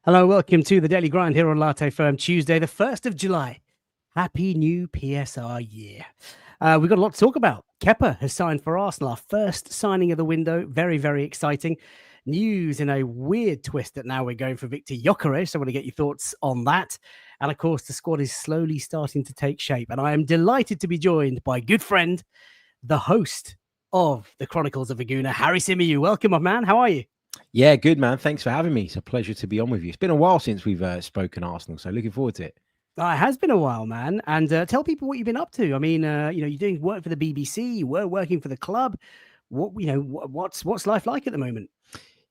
Hello, welcome to the Daily Grind here on Latte Firm Tuesday, the 1st of July. Happy new PSR year. We've got a lot to talk about. Kepa has signed for Arsenal, our first signing of the window. Very, very exciting. News in a weird twist that now we're going for Viktor Gyökeres. So I want to get your thoughts on that. And of course, the squad is slowly starting to take shape. And I am delighted to be joined by good friend, the host of the Chronicles of a Gooner, Harry Symeou. Welcome, my man. How are you? Yeah, good, man. Thanks for having me. It's a pleasure to be on with you. It's been a while since we've spoken Arsenal, so looking forward to it. It has been a while, man. And tell people what you've been up to. I mean, you're doing work for the BBC. You were working for the club. What's life like at the moment?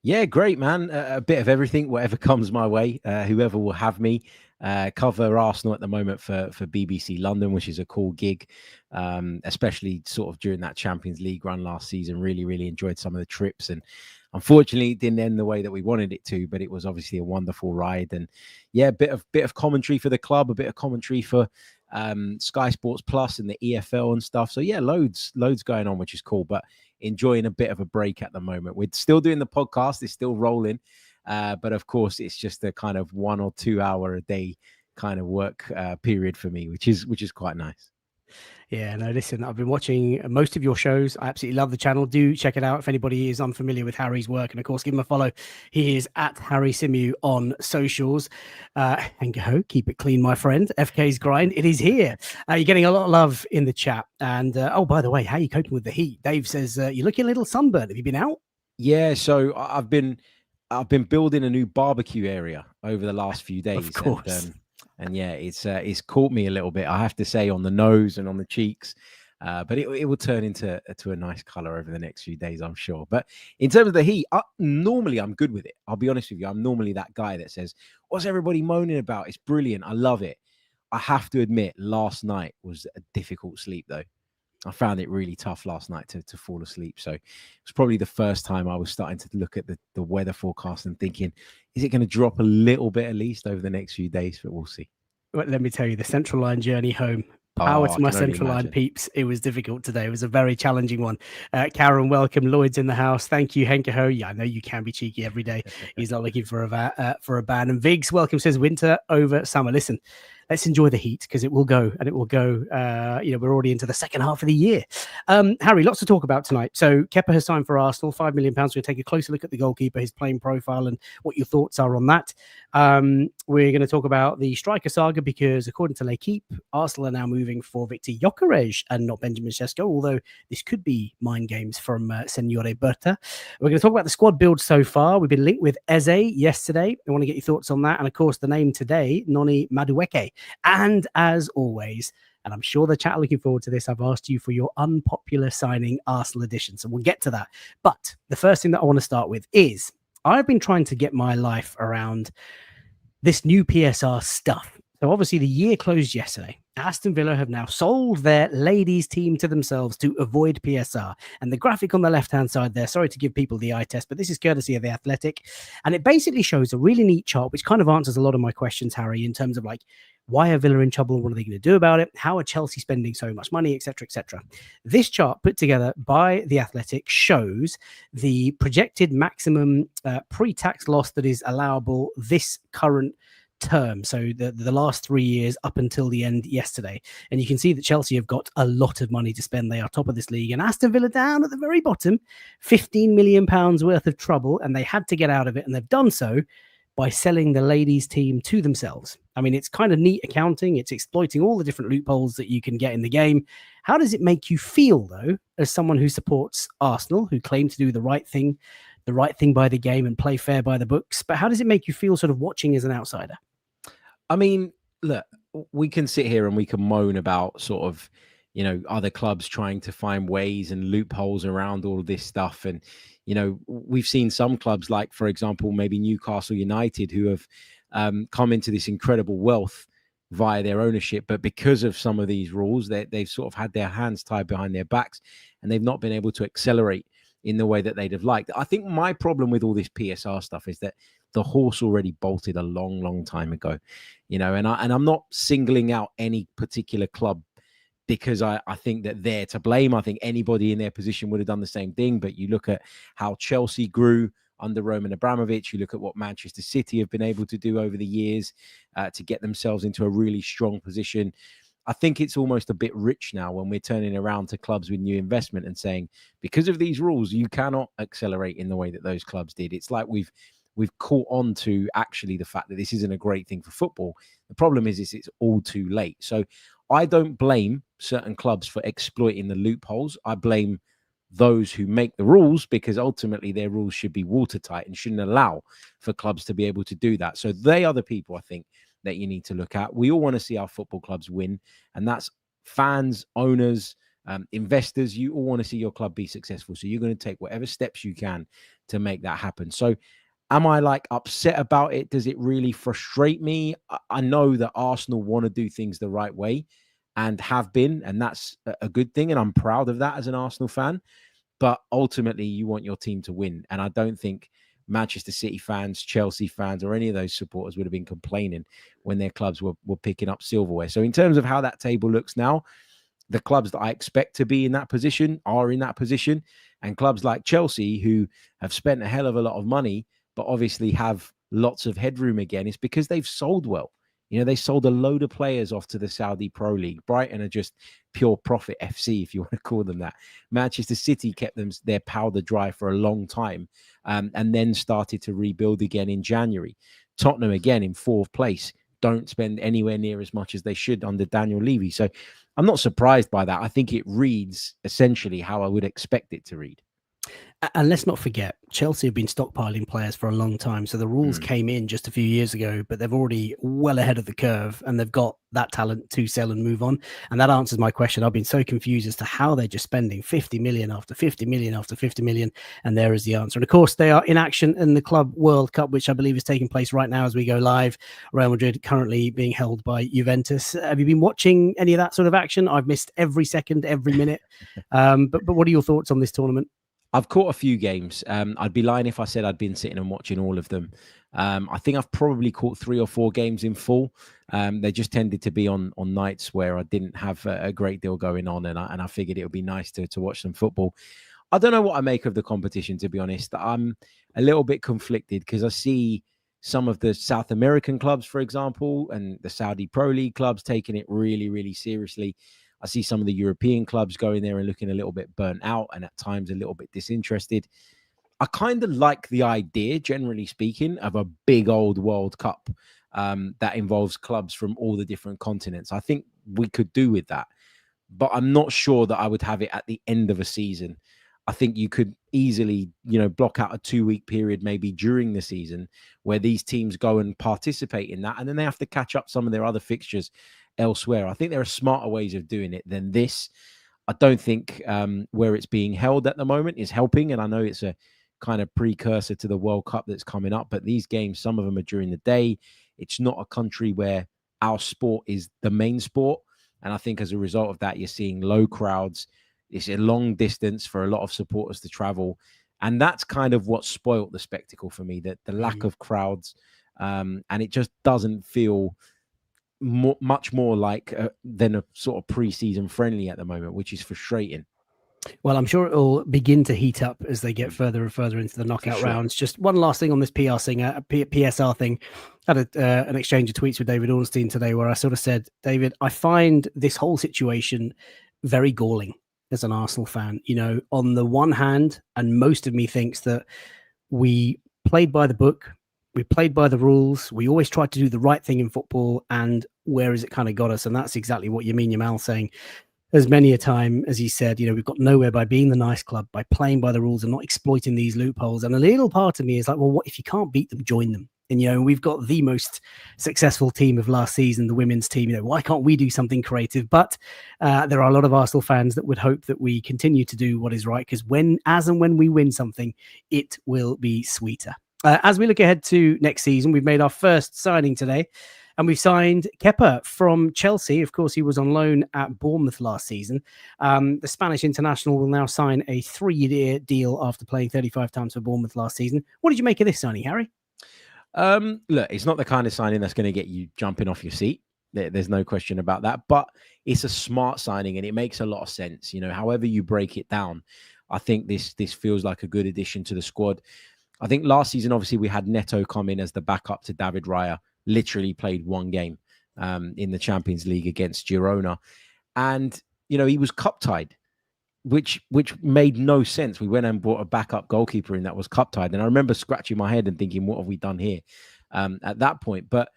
Yeah, great, man. A bit of everything, whatever comes my way. Whoever will have me cover Arsenal at the moment for BBC London, which is a cool gig, especially sort of during that Champions League run last season. Really, really enjoyed some of the trips, and unfortunately, it didn't end the way that we wanted it to. But it was obviously a wonderful ride, and yeah, a bit of commentary for the club, a bit of commentary for Sky Sports Plus and the EFL and stuff. So yeah, loads going on, which is cool. But enjoying a bit of a break at the moment. We're still doing the podcast; it's still rolling, but of course, it's just a kind of 1 or 2 hour a day kind of work period for me, which is quite nice. Yeah, no, listen, I've been watching most of your shows. I absolutely love the channel. Do check it out if anybody is unfamiliar with Harry's work. And of course, give him a follow. He is at Harry Symeou on socials. And go, keep it clean, my friend. FK's Grind, it is here. You're getting a lot of love in the chat. And oh, by the way, how are you coping with the heat? Dave says, you're looking a little sunburned. Have you been out? Yeah, so I've been building a new barbecue area over the last few days. Of course. And yeah, it's caught me a little bit, I have to say, on the nose and on the cheeks. But it will turn into a nice color over the next few days, I'm sure. But in terms of the heat, normally I'm good with it. I'll be honest with you. I'm normally that guy that says, what's everybody moaning about? It's brilliant. I love it. I have to admit, last night was a difficult sleep, though. I found it really tough last night to fall asleep. So it was probably the first time I was starting to look at the weather forecast and thinking, is it going to drop a little bit at least over the next few days? But we'll see. Well, let me tell you, the Central Line journey home. Power to my Central Line peeps. It was difficult today. It was a very challenging one. Karen, welcome. Lloyd's in the house. Thank you, Henkeho. Yeah, I know you can be cheeky every day. He's not looking for a ban. And Viggs, welcome, says winter over summer. Listen, let's enjoy the heat because it will go and it will go. We're already into the second half of the year. Harry, lots to talk about tonight. So Kepa has signed for Arsenal, £5 million. We're going to take a closer look at the goalkeeper, his playing profile, and what your thoughts are on that. We're going to talk about the striker saga because according to L'Equipe, Arsenal are now moving for Viktor Gyökeres and not Benjamin Sesko, although this could be mind games from Signore Berta. We're going to talk about the squad build so far. We've been linked with Eze yesterday. I want to get your thoughts on that. And of course, the name today, Noni Madueke. And as always, and I'm sure the chat are looking forward to this, I've asked you for your unpopular signing Arsenal edition. So we'll get to that. But the first thing that I want to start with is I've been trying to get my life around this new PSR stuff. So obviously the year closed yesterday. Aston Villa have now sold their ladies team to themselves to avoid PSR. And the graphic on the left-hand side there, sorry to give people the eye test, but this is courtesy of The Athletic. And it basically shows a really neat chart, which kind of answers a lot of my questions, Harry, in terms of like, why are Villa in trouble? What are they going to do about it? How are Chelsea spending so much money, etc., etc.? This chart put together by The Athletic shows the projected maximum pre-tax loss that is allowable this current term, so the last 3 years up until the end yesterday. And you can see that Chelsea have got a lot of money to spend. They are top of this league, and Aston Villa down at the very bottom, £15 million worth of trouble, and they had to get out of it, and they've done so by selling the ladies team to themselves. I mean, it's kind of neat accounting. It's exploiting all the different loopholes that you can get in the game. How does it make you feel, though, as someone who supports Arsenal, who claim to do the right thing by the game and play fair by the books? But how does it make you feel sort of watching as an outsider? I mean, look, we can sit here and we can moan about sort of, other clubs trying to find ways and loopholes around all of this stuff. And, we've seen some clubs like, for example, maybe Newcastle United, who have come into this incredible wealth via their ownership. But because of some of these rules, they've sort of had their hands tied behind their backs and they've not been able to accelerate in the way that they'd have liked. I think my problem with all this PSR stuff is that the horse already bolted a long, long time ago, and I'm not singling out any particular club because I think that they're to blame. I think anybody in their position would have done the same thing. But you look at how Chelsea grew under Roman Abramovich. You look at what Manchester City have been able to do over the years to get themselves into a really strong position. I think it's almost a bit rich now when we're turning around to clubs with new investment and saying, because of these rules, you cannot accelerate in the way that those clubs did. It's like we've caught on to actually the fact that this isn't a great thing for football. The problem is it's all too late. So I don't blame certain clubs for exploiting the loopholes. I blame those who make the rules, because ultimately their rules should be watertight and shouldn't allow for clubs to be able to do that. So they are the people, I think, that you need to look at. We all want to see our football clubs win, and that's fans, owners, investors. You all want to see your club be successful. So you're going to take whatever steps you can to make that happen. So am I like upset about it? Does it really frustrate me? I know that Arsenal want to do things the right way and have been, and that's a good thing. And I'm proud of that as an Arsenal fan. But ultimately, you want your team to win. And I don't think Manchester City fans, Chelsea fans, or any of those supporters would have been complaining when their clubs were picking up silverware. So in terms of how that table looks now, the clubs that I expect to be in that position are in that position. And clubs like Chelsea, who have spent a hell of a lot of money, but obviously have lots of headroom again, is because they've sold well. You know, they sold a load of players off to the Saudi Pro League. Brighton are just pure profit FC, if you want to call them that. Manchester City kept their powder dry for a long time, and then started to rebuild again in January. Tottenham, again, in fourth place, don't spend anywhere near as much as they should under Daniel Levy. So I'm not surprised by that. I think it reads essentially how I would expect it to read. And let's not forget, Chelsea have been stockpiling players for a long time. So the rules came in just a few years ago, but they've already well ahead of the curve, and they've got that talent to sell and move on. And that answers my question. I've been so confused as to how they're just spending 50 million after 50 million after 50 million. And there is the answer. And of course, they are in action in the Club World Cup, which I believe is taking place right now as we go live. Real Madrid currently being held by Juventus. Have you been watching any of that sort of action? I've missed every second, every minute. But what are your thoughts on this tournament? I've caught a few games. I'd be lying if I said I'd been sitting and watching all of them. I think I've probably caught 3 or 4 games in full. They just tended to be on nights where I didn't have a great deal going on, and I figured it would be nice to watch some football. I don't know what I make of the competition, to be honest. I'm a little bit conflicted because I see some of the South American clubs, for example, and the Saudi Pro League clubs taking it really, really seriously. I see some of the European clubs going there and looking a little bit burnt out and at times a little bit disinterested. I kind of like the idea, generally speaking, of a big old World Cup that involves clubs from all the different continents. I think we could do with that, but I'm not sure that I would have it at the end of a season. I think you could easily, block out a 2-week period, maybe during the season, where these teams go and participate in that, and then they have to catch up some of their other fixtures elsewhere. I think there are smarter ways of doing it than this. I don't think where it's being held at the moment is helping, and I know it's a kind of precursor to the World Cup that's coming up, but these games, some of them are during the day. It's not a country where our sport is the main sport, and I think as a result of that, you're seeing low crowds. It's a long distance for a lot of supporters to travel, and that's kind of what spoilt the spectacle for me, that the lack of crowds, and it just doesn't feel much more like than a sort of pre-season friendly at the moment, which is frustrating. Well, I'm sure it will begin to heat up as they get further and further into the knockout rounds. Just one last thing on this PSR thing. I had an exchange of tweets with David Ornstein today where I sort of said, David, I find this whole situation very galling as an Arsenal fan. On the one hand, and most of me thinks that we played by the book, we played by the rules, we always tried to do the right thing in football, and where has it kind of got us? And that's exactly what Yamin Yamal saying as many a time as he said, we've got nowhere by being the nice club, by playing by the rules and not exploiting these loopholes. And a little part of me is like, well, what if you can't beat them, join them? And, we've got the most successful team of last season, the women's team. Why can't we do something creative? But there are a lot of Arsenal fans that would hope that we continue to do what is right, because when we win something, it will be sweeter. As we look ahead to next season, we've made our first signing today, and we've signed Kepa from Chelsea. Of course, he was on loan at Bournemouth last season. The Spanish international will now sign a 3-year deal after playing 35 times for Bournemouth last season. What did you make of this signing, Harry? Look, it's not the kind of signing that's going to get you jumping off your seat. There's no question about that. But it's a smart signing, and it makes a lot of sense. However you break it down, I think this feels like a good addition to the squad. I think last season, obviously, we had Neto come in as the backup to David Raya, literally played one game in the Champions League against Girona. And, he was cup tied, which made no sense. We went and brought a backup goalkeeper in that was cup tied. And I remember scratching my head and thinking, what have we done here at that point? But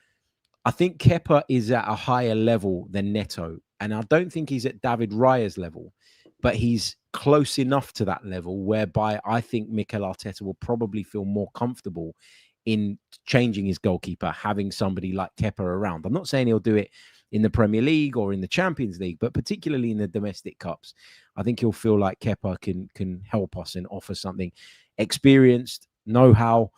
I think Kepa is at a higher level than Neto. And I don't think he's at David Raya's level, but he's close enough to that level whereby I think Mikel Arteta will probably feel more comfortable in changing his goalkeeper, having somebody like Kepa around. I'm not saying he'll do it in the Premier League or in the Champions League, but particularly in the domestic cups, I think he'll feel like Kepa can help us and offer something. Experienced, know-how,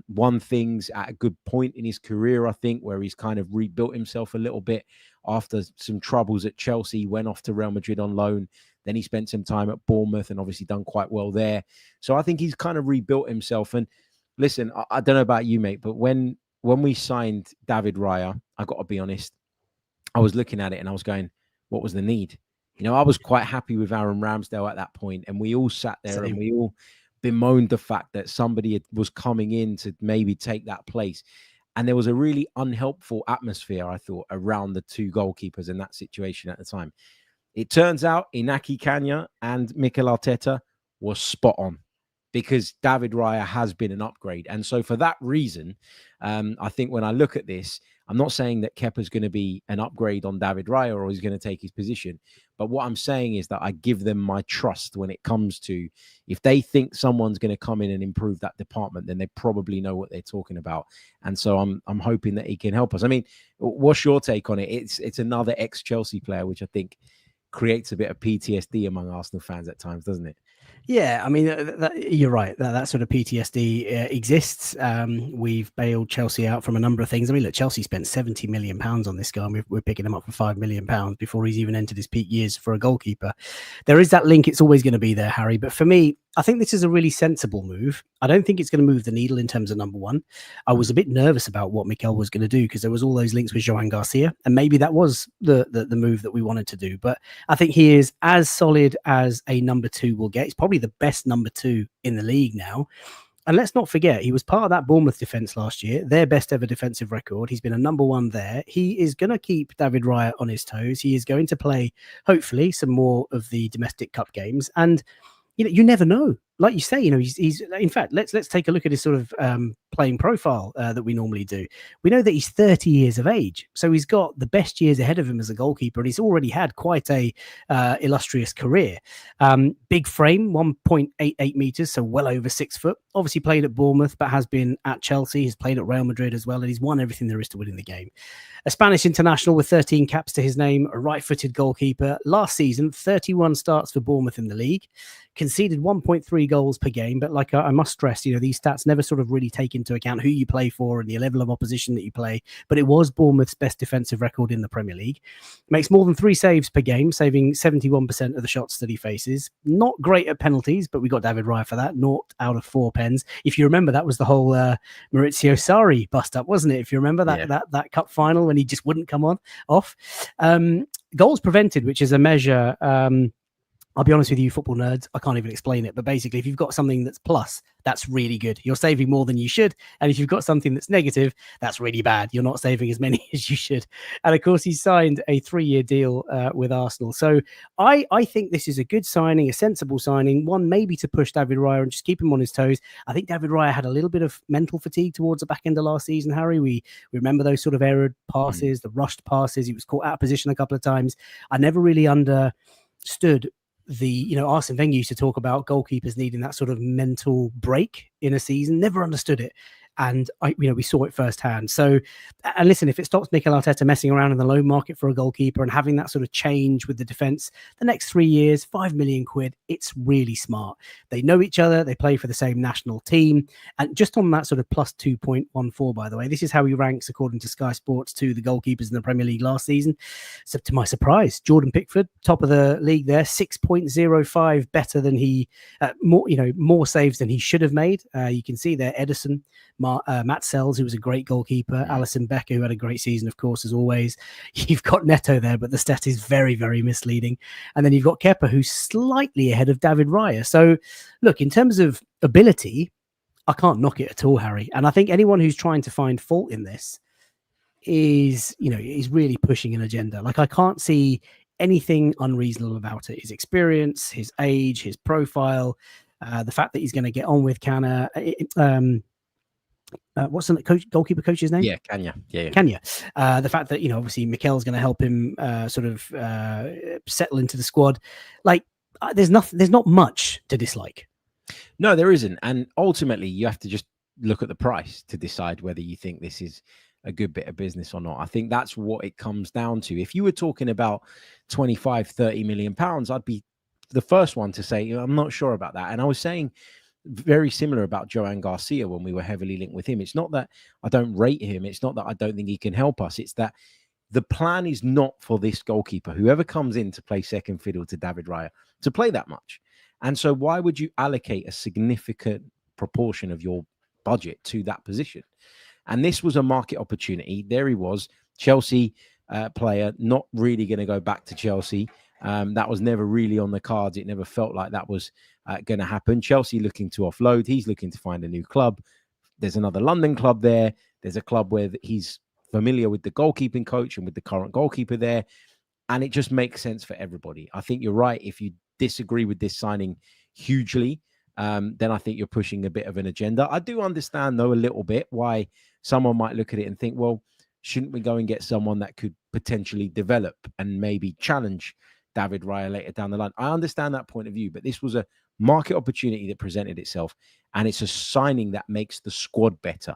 won things at a good point in his career, I think, where he's kind of rebuilt himself a little bit after some troubles at Chelsea, went off to Real Madrid on loan. Then he spent some time at Bournemouth and obviously done quite well there. So I think he's kind of rebuilt himself. And listen, I don't know about you, mate, but when we signed David Raya, I got to be honest, I was looking at it and I was going, what was the need? I was quite happy with Aaron Ramsdale at that point, and we all sat there and we all bemoaned the fact that somebody was coming in to maybe take that place. And there was a really unhelpful atmosphere, I thought, around the two goalkeepers in that situation at the time. It turns out Inaki Kanya and Mikel Arteta was spot on, because David Raya has been an upgrade. And so for that reason, I think when I look at this, I'm not saying that Kepa's going to be an upgrade on David Raya or he's going to take his position. But what I'm saying is that I give them my trust when it comes to, if they think someone's going to come in and improve that department, then they probably know what they're talking about. And so I'm hoping that he can help us. I mean, what's your take on it? It's another ex-Chelsea player, which I think creates a bit of PTSD among Arsenal fans at times, doesn't it? Yeah, I mean, you're right. That sort of PTSD exists. We've bailed Chelsea out from a number of things. I mean, look, Chelsea spent £70 million on this guy, and we're picking him up for £5 million before he's even entered his peak years for a goalkeeper. There is that link. It's always going to be there, Harry. But for me, I think this is a really sensible move. I don't think it's going to move the needle in terms of number one. I was a bit nervous about what Mikel was going to do because there was all those links with Joan Garcia, and maybe that was the move that we wanted to do. But I think he is as solid as a number two will get. He's probably the best number two in the league now. And let's not forget, he was part of that Bournemouth defence last year, their best ever defensive record. He's been a number one there. He is going to keep David Raya on his toes. He is going to play, hopefully, some more of the domestic cup games. And you never know. Like you say, he's in fact, let's take a look at his sort of playing profile that we normally do. We know that he's 30 years of age. So he's got the best years ahead of him as a goalkeeper, and he's already had quite a illustrious career. Big frame, 1.88 meters, so well over 6 foot. Obviously played at Bournemouth, but has been at Chelsea. He's played at Real Madrid as well, and he's won everything there is to win in the game. A Spanish international with 13 caps to his name, a right-footed goalkeeper. Last season, 31 starts for Bournemouth in the league. Conceded 1.3 goals per game, but like I must stress, these stats never sort of really take into account who you play for and the level of opposition that you play, but it was Bournemouth's best defensive record in the Premier League. Makes more than 3 saves per game, saving 71% of the shots that he faces. Not great at penalties, but we got David Raya for that, 0 out of 4 pens. If you remember, that was the whole Maurizio Sarri bust-up, wasn't it? If you remember that cup final when he just wouldn't come off. Goals prevented, which is a measure... I'll be honest with you, football nerds, I can't even explain it. But basically, if you've got something that's plus, that's really good. You're saving more than you should. And if you've got something that's negative, that's really bad. You're not saving as many as you should. And of course, he signed a 3-year deal with Arsenal. So I think this is a good signing, a sensible signing, one maybe to push David Raya and just keep him on his toes. I think David Raya had a little bit of mental fatigue towards the back end of last season, Harry. We remember those sort of errored passes, the rushed passes. He was caught out of position a couple of times. I never really understood Arsene Wenger used to talk about goalkeepers needing that sort of mental break in a season. Never understood it. And we saw it firsthand. So, and listen, if it stops Mikel Arteta messing around in the loan market for a goalkeeper and having that sort of change with the defense, the next 3 years, £5 million, it's really smart. They know each other. They play for the same national team. And just on that sort of plus 2.14, by the way, this is how he ranks according to Sky Sports to the goalkeepers in the Premier League last season. So to my surprise, Jordan Pickford, top of the league there, 6.05 better than he, more saves than he should have made. You can see there, Ederson, Matt Sells, who was a great goalkeeper, Alisson Becker, who had a great season, of course, as always. You've got Neto there, but the stat is very, very misleading. And then you've got Kepa, who's slightly ahead of David Raya. So, look, in terms of ability, I can't knock it at all, Harry. And I think anyone who's trying to find fault in this is really pushing an agenda. Like, I can't see anything unreasonable about it. His experience, his age, his profile, the fact that he's going to get on with Canna. What's the goalkeeper coach's name? Yeah, Kenya. Kenya. The fact that, obviously Mikel's going to help him settle into the squad. Like, there's not much to dislike. No, there isn't. And ultimately, you have to just look at the price to decide whether you think this is a good bit of business or not. I think that's what it comes down to. If you were talking about 25, 30 million pounds, I'd be the first one to say, I'm not sure about that. And I was saying very similar about Joan Garcia when we were heavily linked with him. It's not that I don't rate him. It's not that I don't think he can help us. It's that the plan is not for this goalkeeper, whoever comes in to play second fiddle to David Raya, to play that much. And so why would you allocate a significant proportion of your budget to that position? And this was a market opportunity. There he was, Chelsea player, not really going to go back to Chelsea. That was never really on the cards. It never felt like that was going to happen. Chelsea looking to offload. He's looking to find a new club. There's another London club there. There's a club where he's familiar with the goalkeeping coach and with the current goalkeeper there. And it just makes sense for everybody. I think you're right. If you disagree with this signing hugely, then I think you're pushing a bit of an agenda. I do understand, though, a little bit why someone might look at it and think, well, shouldn't we go and get someone that could potentially develop and maybe challenge David Raya later down the line? I understand that point of view, but this was a market opportunity that presented itself, and it's a signing that makes the squad better.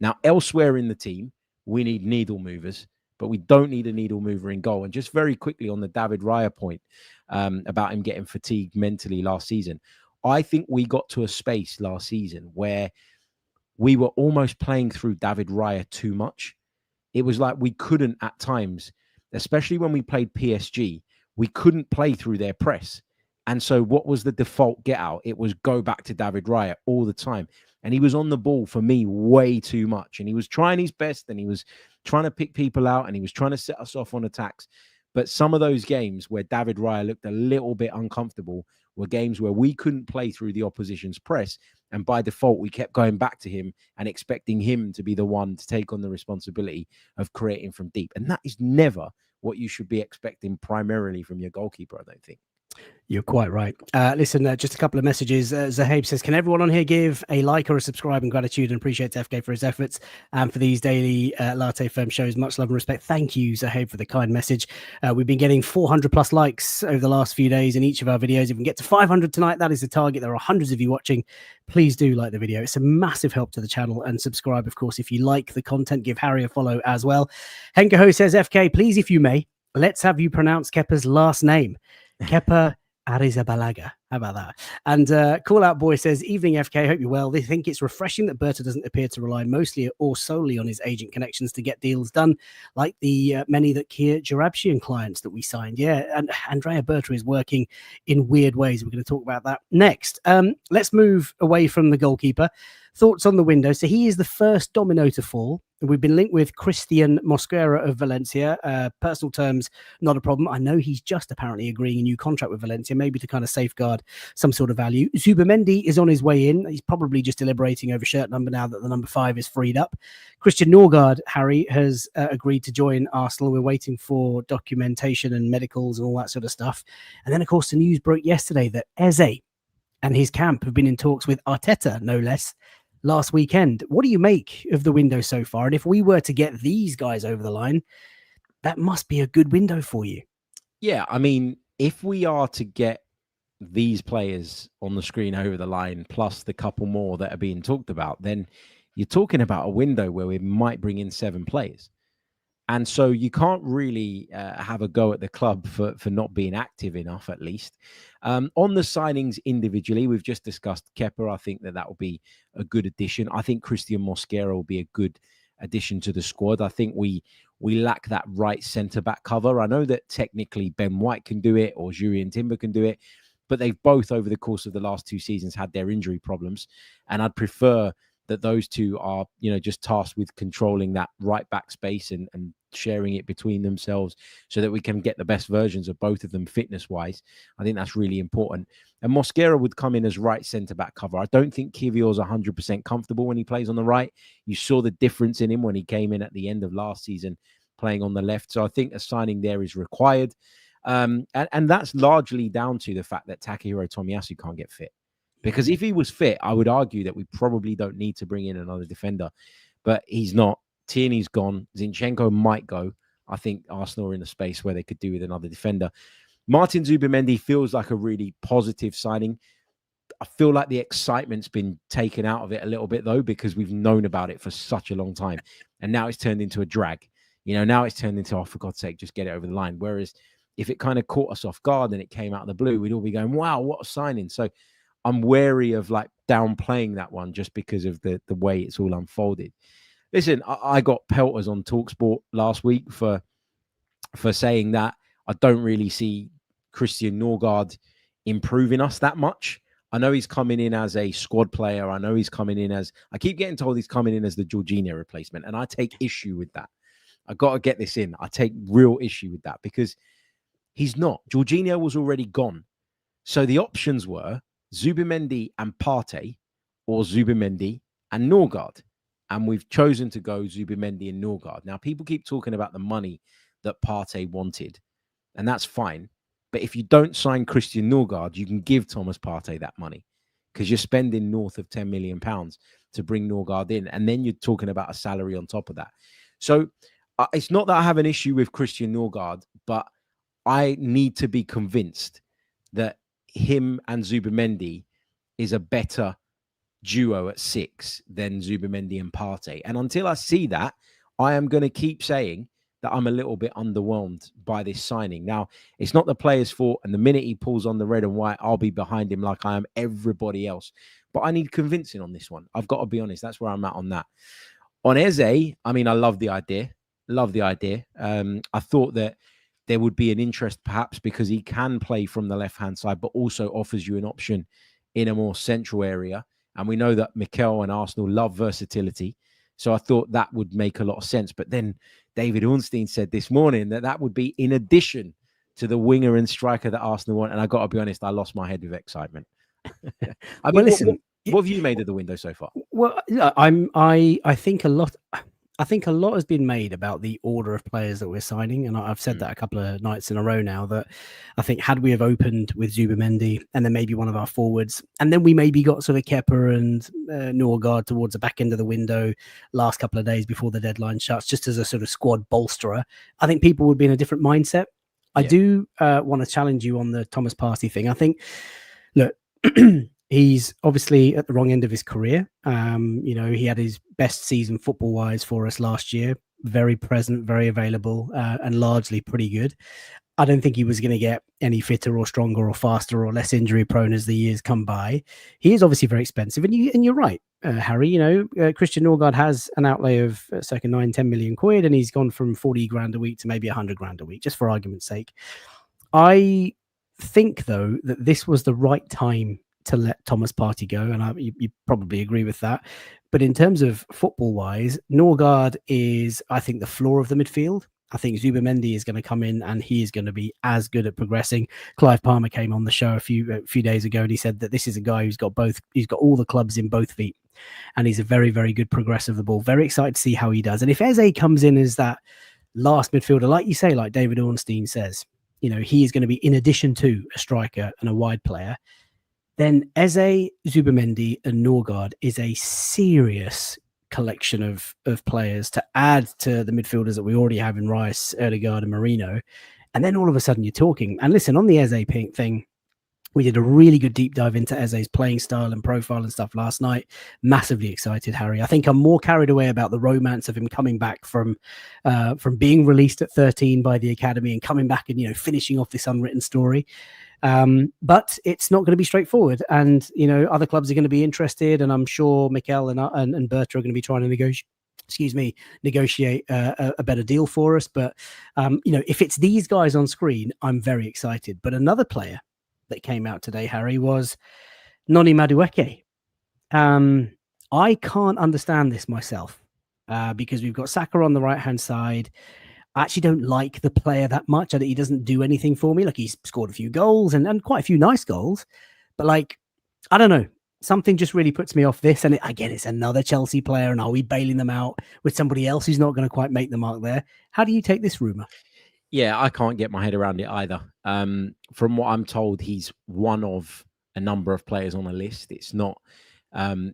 Now, elsewhere in the team, we need needle movers, but we don't need a needle mover in goal. And just very quickly on the David Raya point about him getting fatigued mentally last season, I think we got to a space last season where we were almost playing through David Raya too much. It was like we couldn't at times, especially when we played PSG, we couldn't play through their press. And so what was the default get out? It was go back to David Raya all the time. And he was on the ball for me way too much. And he was trying his best and he was trying to pick people out and he was trying to set us off on attacks. But some of those games where David Raya looked a little bit uncomfortable were games where we couldn't play through the opposition's press. And by default, we kept going back to him and expecting him to be the one to take on the responsibility of creating from deep. And that is never what you should be expecting primarily from your goalkeeper, I don't think. You're quite right. Listen, just a couple of messages. Zahaib says, can everyone on here give a like or a subscribe in gratitude and appreciate FK for his efforts and for these daily Latte Firm shows? Much love and respect. Thank you, Zahaib, for the kind message. We've been getting 400 plus likes over the last few days in each of our videos. If we can get to 500 tonight, that is the target. There are hundreds of you watching. Please do like the video. It's a massive help to the channel, and subscribe, of course, if you like the content. Give Harry a follow as well. Henkaho says, FK, please, if you may, let's have you pronounce Kepa's last name. Kepa Arrizabalaga. How about that? And Call Out Boy says, evening FK, hope you're well. They think it's refreshing that Berta doesn't appear to rely mostly or solely on his agent connections to get deals done, like the many that Kia Jarabshian clients that we signed. Yeah, and Andrea Berta is working in weird ways. We're going to talk about that next. Let's move away from the goalkeeper. Thoughts on the window. So he is the first domino to fall. We've been linked with Christian Mosquera of Valencia. Personal terms, not a problem. I know he's just apparently agreeing a new contract with Valencia, maybe to kind of safeguard some sort of value. Zubimendi is on his way in. He's probably just deliberating over shirt number now that the number 5 is freed up. Christian Norgard, Harry, has agreed to join Arsenal. We're waiting for documentation and medicals and all that sort of stuff. And then, of course, the news broke yesterday that Eze and his camp have been in talks with Arteta, no less, last weekend. What do you make of the window so far? And if we were to get these guys over the line, that must be a good window for you. Yeah, I mean, if we are to get these players on the screen over the line, plus the couple more that are being talked about, then you're talking about a window where we might bring in 7 players. And so you can't really have a go at the club for not being active enough, at least. On the signings individually, we've just discussed Kepa. I think that will be a good addition. I think Christian Mosquera will be a good addition to the squad. I think we lack that right centre-back cover. I know that technically Ben White can do it or Jurien Timber can do it, but they've both, over the course of the last 2 seasons, had their injury problems. And I'd prefer that those two are, just tasked with controlling that right back space and sharing it between themselves so that we can get the best versions of both of them fitness-wise. I think that's really important. And Mosquera would come in as right centre-back cover. I don't think Kivior's 100% comfortable when he plays on the right. You saw the difference in him when he came in at the end of last season playing on the left. So I think a signing there is required. And that's largely down to the fact that Takahiro Tomiyasu can't get fit. Because if he was fit, I would argue that we probably don't need to bring in another defender. But he's not. Tierney's gone. Zinchenko might go. I think Arsenal are in a space where they could do with another defender. Martin Zubimendi feels like a really positive signing. I feel like the excitement's been taken out of it a little bit, though, because we've known about it for such a long time. And now it's turned into a drag. Now it's turned into, oh, for God's sake, just get it over the line. Whereas if it kind of caught us off guard and it came out of the blue, we'd all be going, wow, what a signing. So I'm wary of like downplaying that one just because of the way it's all unfolded. Listen, I got pelters on TalkSport last week for saying that I don't really see Christian Norgard improving us that much. I know he's coming in as a squad player. I know he's coming in as, I keep getting told he's coming in as the Jorginho replacement. And I take issue with that. I got to get this in. I take real issue with that because he's not. Jorginho was already gone. So the options were Zubimendi and Partey or Zubimendi and Norgard. And we've chosen to go Zubimendi and Norgard. Now, people keep talking about the money that Partey wanted, and that's fine. But if you don't sign Christian Norgard, you can give Thomas Partey that money because you're spending north of £10 million to bring Norgard in. And then you're talking about a salary on top of that. So it's not that I have an issue with Christian Norgard, but I need to be convinced that him and Zubimendi is a better duo at 6 than Zubimendi and Partey. And until I see that, I am going to keep saying that I'm a little bit underwhelmed by this signing. Now, it's not the player's fault. And the minute he pulls on the red and white, I'll be behind him like I am everybody else. But I need convincing on this one. I've got to be honest. That's where I'm at on that. On Eze, I mean, I love the idea. I thought that there would be an interest perhaps because he can play from the left-hand side, but also offers you an option in a more central area. And we know that Mikel and Arsenal love versatility. So I thought that would make a lot of sense. But then David Ornstein said this morning that would be in addition to the winger and striker that Arsenal want. And I got to be honest, I lost my head with excitement. I mean, listen, what have you made of the window so far? Well, I think a lot. I think a lot has been made about the order of players that we're signing. And I've said that a couple of nights in a row now, that I think had we have opened with Zubimendi and then maybe one of our forwards, and then we maybe got sort of Kepa and Norgard towards the back end of the window last couple of days before the deadline shuts, just as a sort of squad bolsterer, I think people would be in a different mindset. I do want to challenge you on the Thomas Partey thing. I think, look, he's obviously at the wrong end of his career. He had his best season football-wise for us last year. Very present, very available, and largely pretty good. I don't think he was going to get any fitter or stronger or faster or less injury-prone as the years come by. He is obviously very expensive, and you're right, Harry. Christian Norgard has an outlay of circa 9-10 million quid, and he's gone from 40 grand a week to maybe 100 grand a week, just for argument's sake. I think, though, that this was the right time to let Thomas Partey go, and you probably agree with that. But in terms of football-wise, Norgard is, I think, the floor of the midfield. I think Zubimendi is going to come in and he is going to be as good at progressing. Clive Palmer came on the show a few days ago and he said that this is a guy who's got all the clubs in both feet, and he's a very, very good progressor of the ball. Very excited to see how he does. And if Eze comes in as that last midfielder, like you say, like David Ornstein says, he is going to be in addition to a striker and a wide player, then Eze, Zubimendi and Norgard is a serious collection of players to add to the midfielders that we already have in Rice, Erdegaard and Marino. And then all of a sudden you're talking. And listen, on the Eze thing, we did a really good deep dive into Eze's playing style and profile and stuff last night. Massively excited, Harry. I think I'm more carried away about the romance of him coming back from being released at 13 by the academy and coming back and, finishing off this unwritten story. But it's not going to be straightforward, and other clubs are going to be interested, and I'm sure Mikel and Berta are going to be trying to negotiate a better deal for us. But if it's these guys on screen, I'm very excited. But another player that came out today, Harry, was Noni Madueke. I can't understand this myself because we've got Saka on the right hand side. I actually don't like the player that much. He doesn't do anything for me. Like, he's scored a few goals and quite a few nice goals, but like, I don't know. Something just really puts me off this. And again, it's another Chelsea player. And are we bailing them out with somebody else who's not going to quite make the mark there? How do you take this rumor? Yeah, I can't get my head around it either. From what I'm told, he's one of a number of players on a list. It's not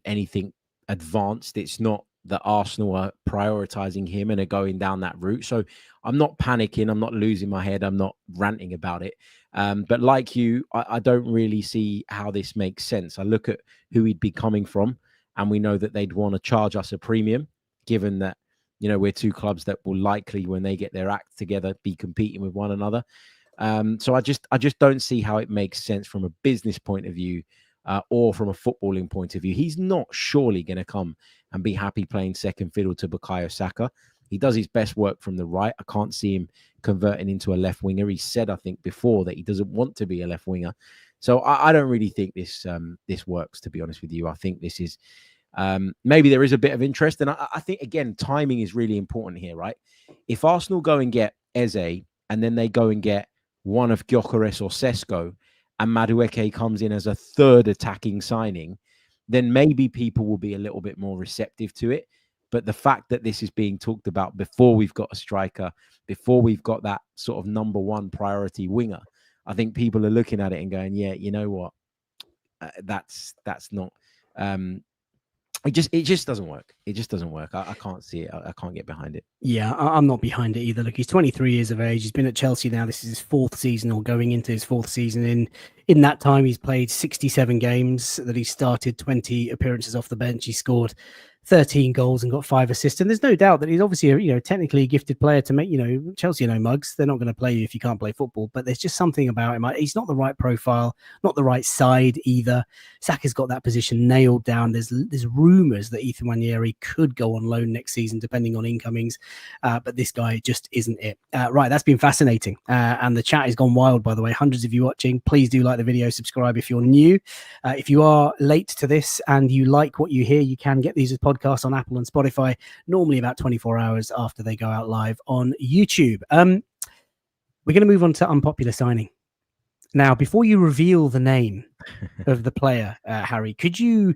anything advanced. It's not that Arsenal are prioritizing him and are going down that route. So I'm not panicking. I'm not losing my head. I'm not ranting about it. But like you, I don't really see how this makes sense. I look at who he'd be coming from, and we know that they'd want to charge us a premium, given that, you know, we're two clubs that will likely, when they get their act together, be competing with one another. So I just don't see how it makes sense from a business point of view, or from a footballing point of view. He's not surely going to come and be happy playing second fiddle to Bukayo Saka. He does his best work from the right. I can't see him converting into a left winger. He said, I think, before that he doesn't want to be a left winger. So I don't really think this works, to be honest with you. I think this is maybe there is a bit of interest. And I think, again, timing is really important here, right? If Arsenal go and get Eze and then they go and get one of Gyökeres or Sesko, and Madueke comes in as a third attacking signing, then maybe people will be a little bit more receptive to it. But the fact that this is being talked about before we've got a striker, before we've got that sort of number one priority winger, I think people are looking at it and going, yeah, you know what? That's not... It just doesn't work. It just doesn't work. I can't see it. I can't get behind it. Yeah, I'm not behind it either. Look, he's 23 years of age. He's been at Chelsea now. This is his fourth season, or going into his fourth season. In that time, he's played 67 games that he started, 20 appearances off the bench. He scored 13 goals and got 5 assists. And there's no doubt that he's obviously a, technically a gifted player to make, Chelsea, mugs. They're not going to play you if you can't play football, but there's just something about him. He's not the right profile, not the right side either. Saka's got that position nailed down. There's rumours that Ethan Nwaneri could go on loan next season, depending on incomings. But this guy just isn't it. Right, that's been fascinating. And the chat has gone wild, by the way. Hundreds of you watching. Please do like the video, subscribe if you're new. If you are late to this and you like what you hear, you can get these as podcasts on Apple and Spotify, normally about 24 hours after they go out live on YouTube. We're going to move on to unpopular signing. Now, before you reveal the name of the player, Harry, could you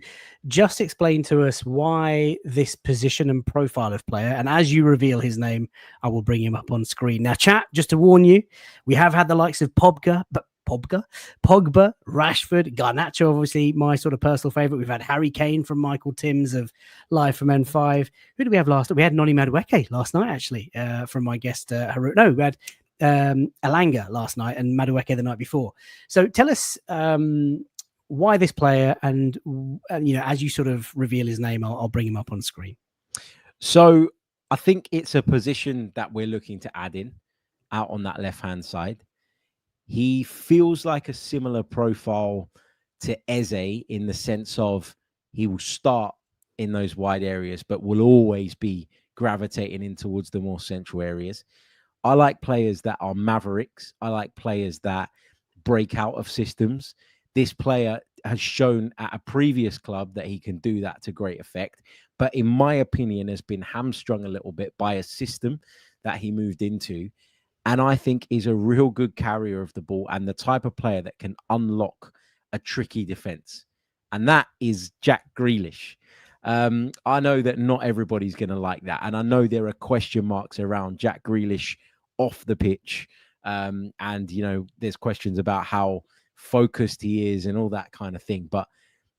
just explain to us why this position and profile of player? And as you reveal his name, I will bring him up on screen. Now, chat, just to warn you, we have had the likes of Pogba, Rashford, Garnacho, obviously my sort of personal favorite. We've had Harry Kane from Michael Timms of Live from N5. Who did we have last? We had Noni Madueke last night, actually, from my guest, Haru. No, we had Elanga last night and Madueke the night before. So tell us why this player, and as you sort of reveal his name, I'll bring him up on screen. So I think it's a position that we're looking to add in out on that left-hand side. He feels like a similar profile to Eze in the sense of he will start in those wide areas, but will always be gravitating in towards the more central areas. I like players that are mavericks. I like players that break out of systems. This player has shown at a previous club that he can do that to great effect, but in my opinion has been hamstrung a little bit by a system that he moved into. And I think is a real good carrier of the ball and the type of player that can unlock a tricky defense. And that is Jack Grealish. I know that not everybody's going to like that. And I know there are question marks around Jack Grealish off the pitch. And, there's questions about how focused he is and all that kind of thing. But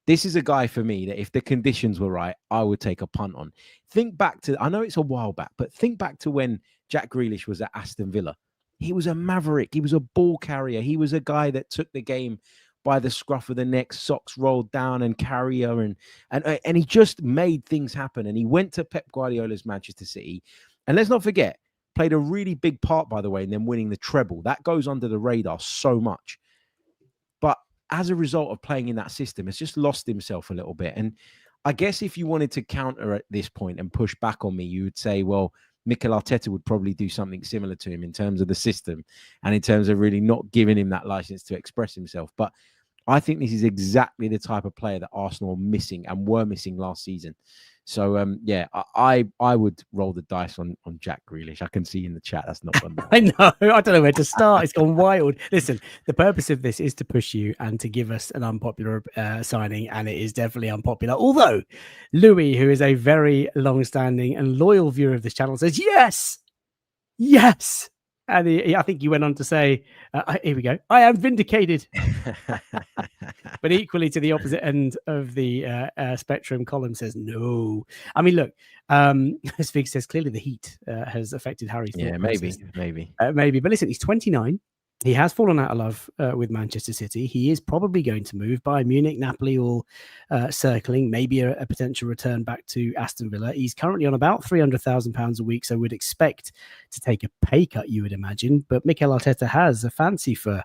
this is a guy for me that if the conditions were right, I would take a punt on. Think back to, I know it's a while back, but think back to when Jack Grealish was at Aston Villa. He was a maverick. He was a ball carrier. He was a guy that took the game by the scruff of the neck, socks rolled down and carrier. And he just made things happen. And he went to Pep Guardiola's Manchester City. And let's not forget, played a really big part, by the way, in them winning the treble. That goes under the radar so much. But as a result of playing in that system, has just lost himself a little bit. And I guess if you wanted to counter at this point and push back on me, you would say, well, Mikel Arteta would probably do something similar to him in terms of the system and in terms of really not giving him that license to express himself. But I think this is exactly the type of player that Arsenal are missing and were missing last season. So yeah, I would roll the dice on Jack Grealish. I can see in the chat that's not gone. I know. I don't know where to start. It's gone wild. Listen, the purpose of this is to push you and to give us an unpopular signing, and it is definitely unpopular. Although Louis, who is a very long-standing and loyal viewer of this channel, says yes. And I think you went on to say, here we go, I am vindicated. But equally to the opposite end of the spectrum, Colin says no. I mean, look, as Vig says, clearly the heat has affected Harry's thought. Yeah, maybe. But listen, he's 29. He has fallen out of love with Manchester City. He is probably going to move. Bayern Munich, Napoli, all circling. Maybe a potential return back to Aston Villa. He's currently on about £300,000 a week, so would expect to take a pay cut, you would imagine. But Mikel Arteta has a fancy for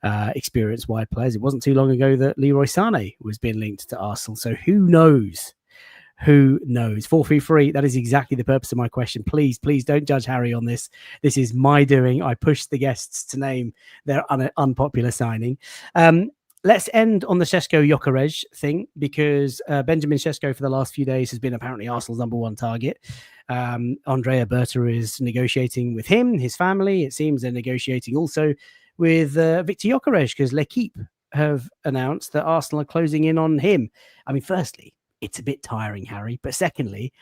experienced wide players. It wasn't too long ago that Leroy Sané was being linked to Arsenal. So who knows? 433. That is exactly the purpose of my question. Please don't judge Harry on this. This is my doing. I pushed the guests to name their unpopular signing. Let's end on the Šeško Gyökeres thing, because Benjamin Šeško for the last few days has been apparently Arsenal's number one target. Andrea Berta is negotiating with him, his family. It seems they're negotiating also with Victor Gyökeres, because L'Équipe have announced that Arsenal are closing in on him. I mean, firstly, it's a bit tiring, Harry. But secondly,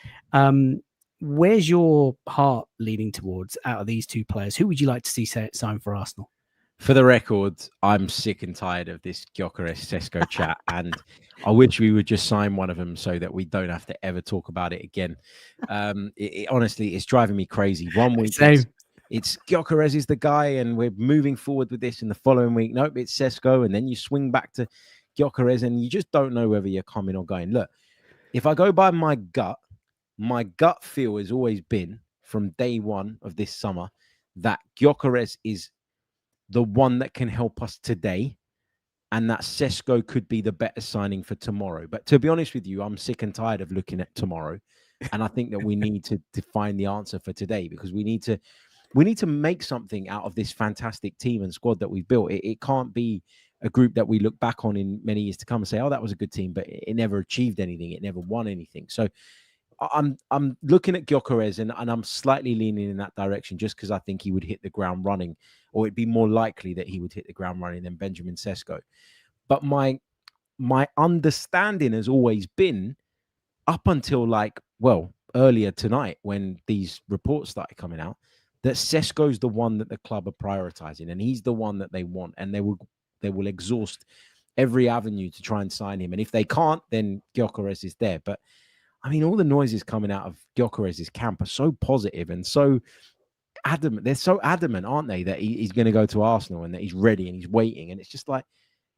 where's your heart leaning towards out of these two players? Who would you like to see sign for Arsenal? For the record, I'm sick and tired of this Gyökeres Šeško chat, and I wish we would just sign one of them so that we don't have to ever talk about it again. Honestly, it's driving me crazy. 1 week it's Gyökeres is the guy, and we're moving forward with this, and the following week, nope, it's Šeško, and then you swing back to Gyökeres, and you just don't know whether you're coming or going. Look, if I go by my gut feel has always been from day one of this summer that Gyökeres is the one that can help us today, and that Šeško could be the better signing for tomorrow. But to be honest with you, I'm sick and tired of looking at tomorrow, and I think that we need to find the answer for today, because we need to make something out of this fantastic team and squad that we've built. It can't be a group that we look back on in many years to come and say, oh, that was a good team, but it never achieved anything. It never won anything. So I'm looking at Gyökeres, and I'm slightly leaning in that direction, just because I think he would hit the ground running, or it'd be more likely that he would hit the ground running than Benjamin Šeško. But my understanding has always been, up until earlier tonight, when these reports started coming out, that Šeško's the one that the club are prioritizing, and he's the one that they want, and they will exhaust every avenue to try and sign him. And if they can't, then Gyökeres is there. But I mean, all the noises coming out of Gyökeres' camp are so positive and so adamant. They're so adamant, aren't they, that he's going to go to Arsenal and that he's ready and he's waiting. And it's just like,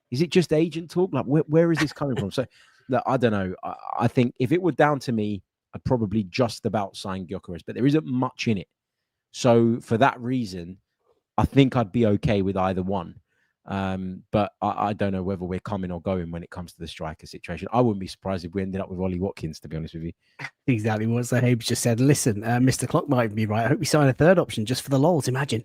is it just agent talk? Like, where is this coming from? So, look, I don't know. I think if it were down to me, I'd probably just about sign Gyökeres, but there isn't much in it. So for that reason, I think I'd be okay with either one. But I don't know whether we're coming or going when it comes to the striker situation. I wouldn't be surprised if we ended up with Ollie Watkins, to be honest with you. Exactly what Zahab's just said. Listen, Mr. Clock might be right. I hope we sign a third option just for the lols. Imagine.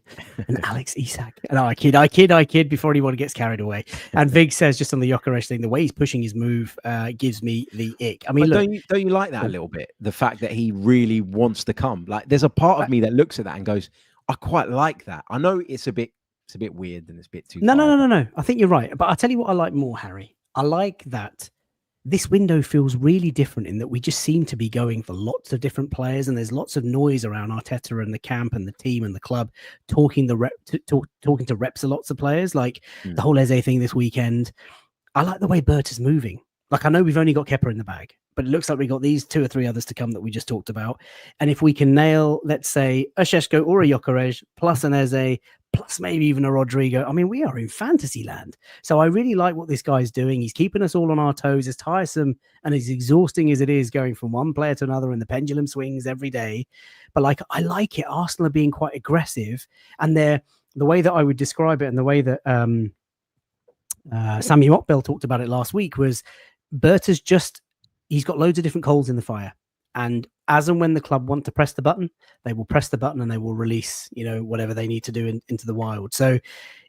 And Alex Isak. No, I kid before anyone gets carried away. And Vig says, just on the Gyökeres thing, the way he's pushing his move gives me the ick. I mean, look, don't you like that a little bit? The fact that he really wants to come. Like, there's a part of me that looks at that and goes, I quite like that. I know it's a bit weird and it's a bit too. No. I think you're right. But I'll tell you what I like more, Harry. I like that this window feels really different in that we just seem to be going for lots of different players, and there's lots of noise around Arteta and the camp and the team and the club talking to reps of lots of players, like the whole Eze thing this weekend. I like the way Berta's moving. Like, I know we've only got Kepa in the bag, but it looks like we got these 2 or 3 others to come that we just talked about. And if we can nail, let's say, a Šeško or a Gyökeres plus an Eze, plus maybe even a Rodrigo, I mean, we are in fantasy land. So I really like what this guy's doing. He's keeping us all on our toes, as tiresome and as exhausting as it is going from one player to another, and the pendulum swings every day. But like, I like it. Arsenal are being quite aggressive, and the way that I would describe it, and the way that Sammy Mockbell talked about it last week, was Berta's he's got loads of different coals in the fire. And as and when the club want to press the button, they will press the button and they will release, whatever they need to do into the wild. So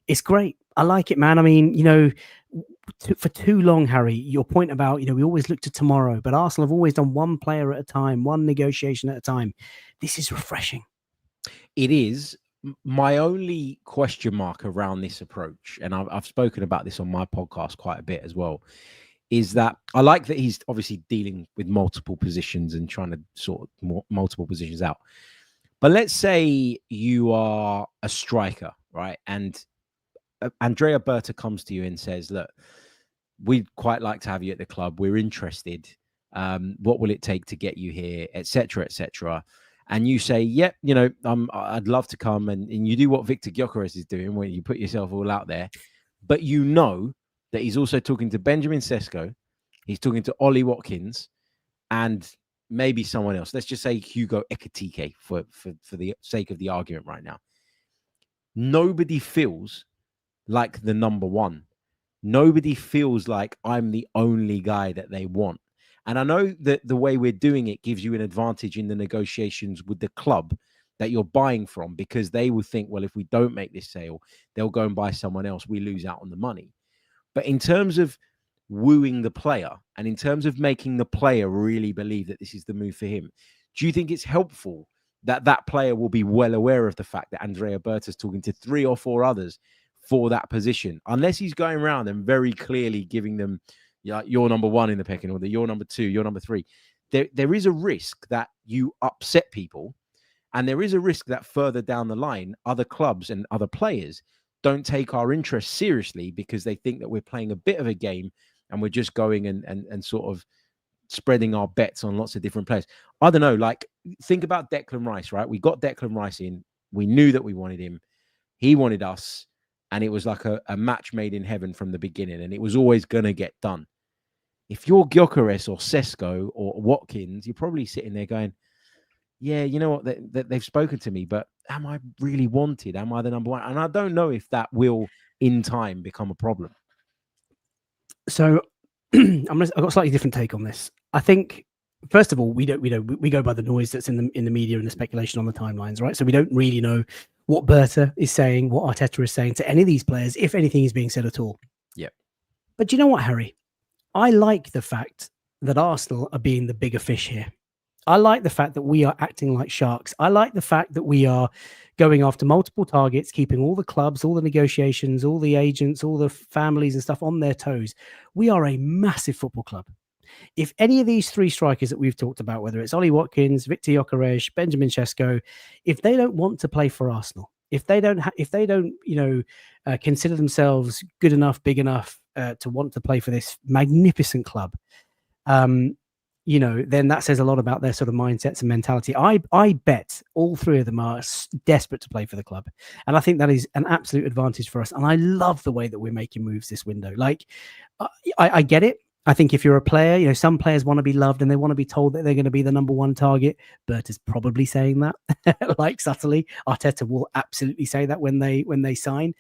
it's great. I like it, man. I mean, for too long, Harry, your point about, we always look to tomorrow, but Arsenal have always done one player at a time, one negotiation at a time. This is refreshing. It is. My only question mark around this approach, and I've spoken about this on my podcast quite a bit as well, is that I like that he's obviously dealing with multiple positions and trying to sort of multiple positions out. But let's say you are a striker, right? And Andrea Berta comes to you and says, look, we'd quite like to have you at the club. We're interested. What will it take to get you here, etc., etc. And you say, yep, I'd love to come. And you do what Victor Gyökeres is doing, where you put yourself all out there. But you know that he's also talking to Benjamin Sesko. He's talking to Ollie Watkins and maybe someone else. Let's just say Hugo Ekitike for the sake of the argument right now. Nobody feels like the number one. Nobody feels like I'm the only guy that they want. And I know that the way we're doing it gives you an advantage in the negotiations with the club that you're buying from, because they will think, well, if we don't make this sale, they'll go and buy someone else. We lose out on the money. But in terms of wooing the player and in terms of making the player really believe that this is the move for him, do you think it's helpful that that player will be well aware of the fact that Andrea Berta is talking to 3 or 4 others for that position, unless he's going around and very clearly giving them, you're number 1 in the pecking order, you're number 2, you're number 3. There is a risk that you upset people, and there is a risk that further down the line, other clubs and other players don't take our interest seriously because they think that we're playing a bit of a game and we're just going and sort of spreading our bets on lots of different players. I don't know, like, think about Declan Rice, right? We got Declan Rice in. We knew that we wanted him. He wanted us. And it was like a match made in heaven from the beginning. And it was always going to get done. If you're Gyökeres or Sesko or Watkins, you're probably sitting there going, yeah, you know what? They've spoken to me, but am I really wanted? Am I the number one? And I don't know if that will, in time, become a problem. So I've got a slightly different take on this. I think, first of all, we go by the noise that's in the media and the speculation on the timelines, right? So we don't really know what Berta is saying, what Arteta is saying to any of these players, if anything is being said at all. Yeah. But you know what, Harry? I like the fact that Arsenal are being the bigger fish here. I like the fact that we are acting like sharks. I like the fact that we are going after multiple targets, keeping all the clubs, all the negotiations, all the agents, all the families and stuff on their toes. We are a massive football club. If any of these 3 strikers that we've talked about, whether it's Ollie Watkins, Victor Gyökeres, Benjamin Sesko, if they don't want to play for Arsenal, if they don't, consider themselves good enough, big enough to want to play for this magnificent club, then that says a lot about their sort of mindsets and mentality. I bet all 3 of them are desperate to play for the club. And I think that is an absolute advantage for us. And I love the way that we're making moves this window. Like, I get it. I think if you're a player, some players want to be loved and they want to be told that they're going to be the number 1 target. Bert is probably saying that, like, subtly. Arteta will absolutely say that when they sign.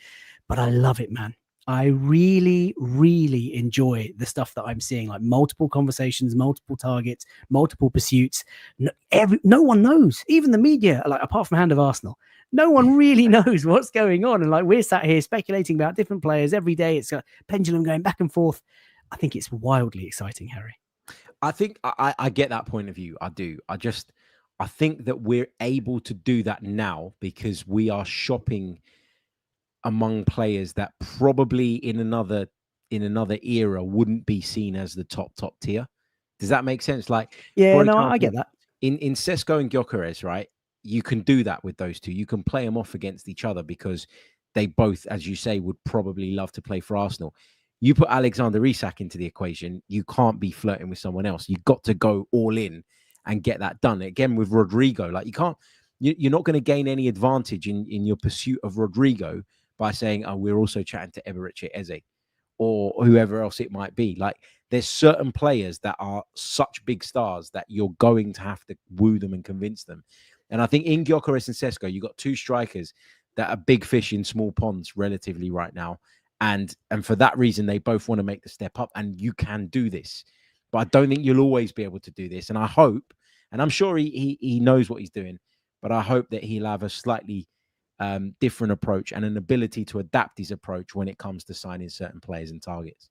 But I love it, man. I really, really enjoy the stuff that I'm seeing, like multiple conversations, multiple targets, multiple pursuits. No one knows, even the media, like, apart from Hand of Arsenal, no one really knows what's going on. And like, we're sat here speculating about different players every day. It's a pendulum going back and forth. I think it's wildly exciting, Harry. I think I get that point of view. I do. I think that we're able to do that now because we are shopping among players that probably in another era wouldn't be seen as the top tier. Does that make sense? Like, yeah, no, I get that. In Sesko and Gyökeres, right? You can do that with those 2. You can play them off against each other because they both, as you say, would probably love to play for Arsenal. You put Alexander Isak into the equation, you can't be flirting with someone else. You've got to go all in and get that done. Again, with Rodrigo, like, you're not going to gain any advantage in your pursuit of Rodrigo by saying, oh, we're also chatting to Eberechi Eze or whoever else it might be. Like, there's certain players that are such big stars that you're going to have to woo them and convince them. And I think in Gyökeres and Sesko, you've got 2 strikers that are big fish in small ponds relatively right now. And for that reason, they both want to make the step up, and you can do this. But I don't think you'll always be able to do this. And I hope, and I'm sure he knows what he's doing, but I hope that he'll have a slightly different approach and an ability to adapt his approach when it comes to signing certain players and targets.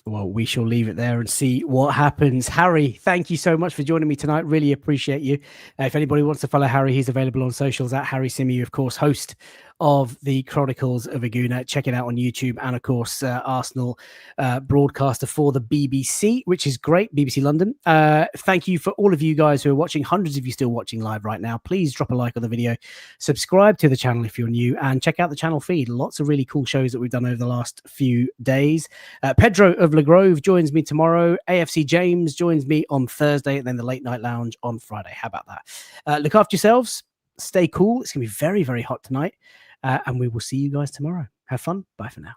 Well, we shall leave it there and see what happens. Harry, thank you so much for joining me tonight. Really appreciate you. If anybody wants to follow Harry, he's available on socials at Harry Simu, of course, host of the Chronicles of a Gooner. Check it out on YouTube, and of course, Arsenal broadcaster for the BBC, which is great, BBC London. Thank you for all of you guys who are watching, hundreds of you still watching live right now. Please drop a like on the video, subscribe to the channel if you're new, and check out the channel feed. Lots of really cool shows that we've done over the last few days. Pedro of Le Grove joins me tomorrow. AFC James joins me on Thursday, and then the Late Night Lounge on Friday. How about that? Look after yourselves. Stay cool. It's going to be very, very hot tonight. And we will see you guys tomorrow. Have fun. Bye for now.